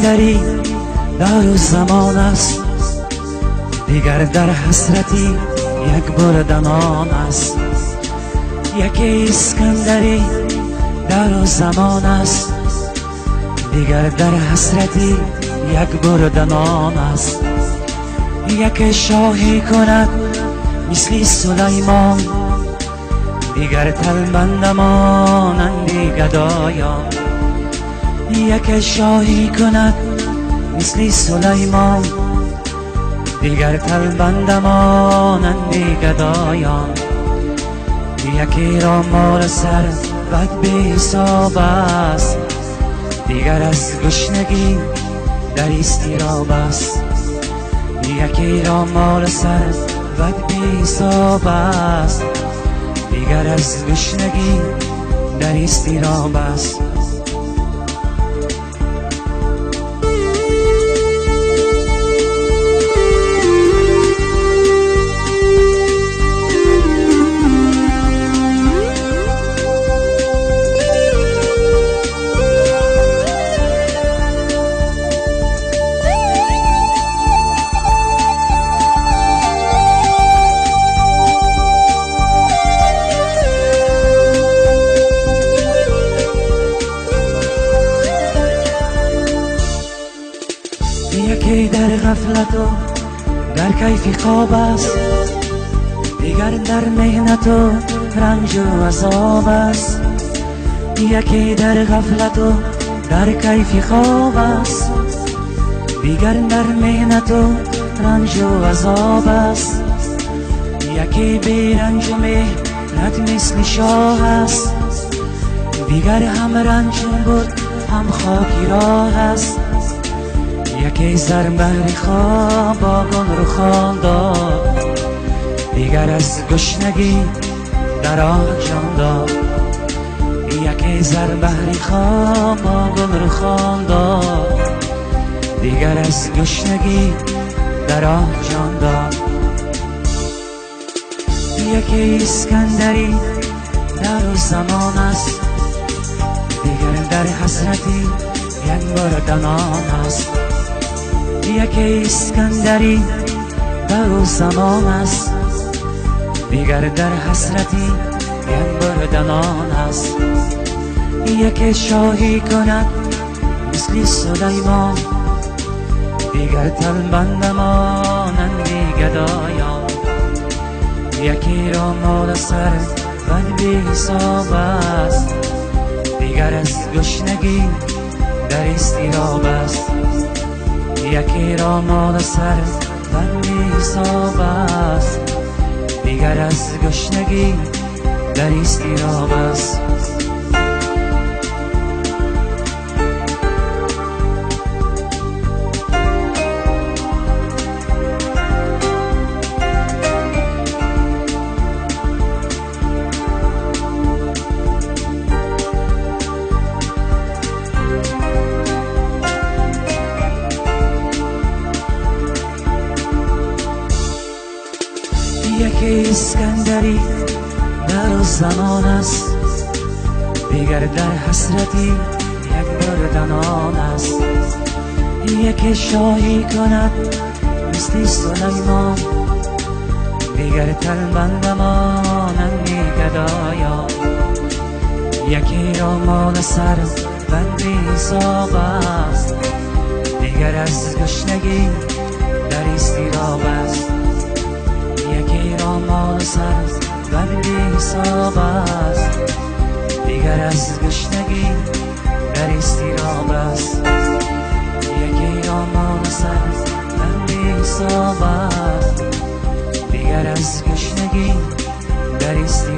اسکندری دار و زمان است، دیگر در حسرتی یک بردن آن است. یک اسکندری دار و زمان است، دیگر در حسرتی یک بردن آن است. یک شاهی کند مثل سلیمان، دیگر تلبند مانندی گدایان. یک شاهی کند مثل سلیمان، دیگر تلبند مانندی گدایان. یکی را مال سر بد بی حساب است، دیگر از گشنگی در اضطراب است. یکی را مال سر بد بی حساب است، دیگر از گشنگی در اضطراب است. یکی در غفلت و در کیف خواب است، دیگر در مهنت و رنج و عذاب است. یکی در غفلت و در کیف خواب است، دیگر در مهنت و رنج و عذاب است. یکی بی رنج و مهنت مثل شاه است، دیگر هم رنج بود هم خاکی راه است. یکی زر بهر خواب با گل رخان داد، دیگر از گشنگی در آه جان داد. یکی زر بهر خواب با گل رخان داد، دیگر از گشنگی در آه جان داد. یکی اسکندری در و زمان است، دیگر در حسرتی یک بردن آن است. یکی اسکندری در و زمان است، دیگر در حسرتی یک بردن آن است. یکی شاهی کند مثل سلیمان، دیگر تلبند مانندی گدایان. یکی را مال سر بد بی حساب است، دیگر از گشنگی در اضطراب است. یکی را مال سر بد بی حساب است، دیگر از گشنگی در اضطراب است. یکی اسکندری در و زمان است، دیگر در حسرتی یک بردن آن است. یکی شاهی کند مثل سلیمان، دیگر تلبند مانندی گدایان. یکی را مال سر بد بی حساب است، دیگر از گشنگی در اضطراب است. یکی را مال سر بد بی حساب است، دیگر از گشنگی در اضطراب است. یکی را مال سر بد بی حساب است، دیگر از گشنگی در اضطراب است.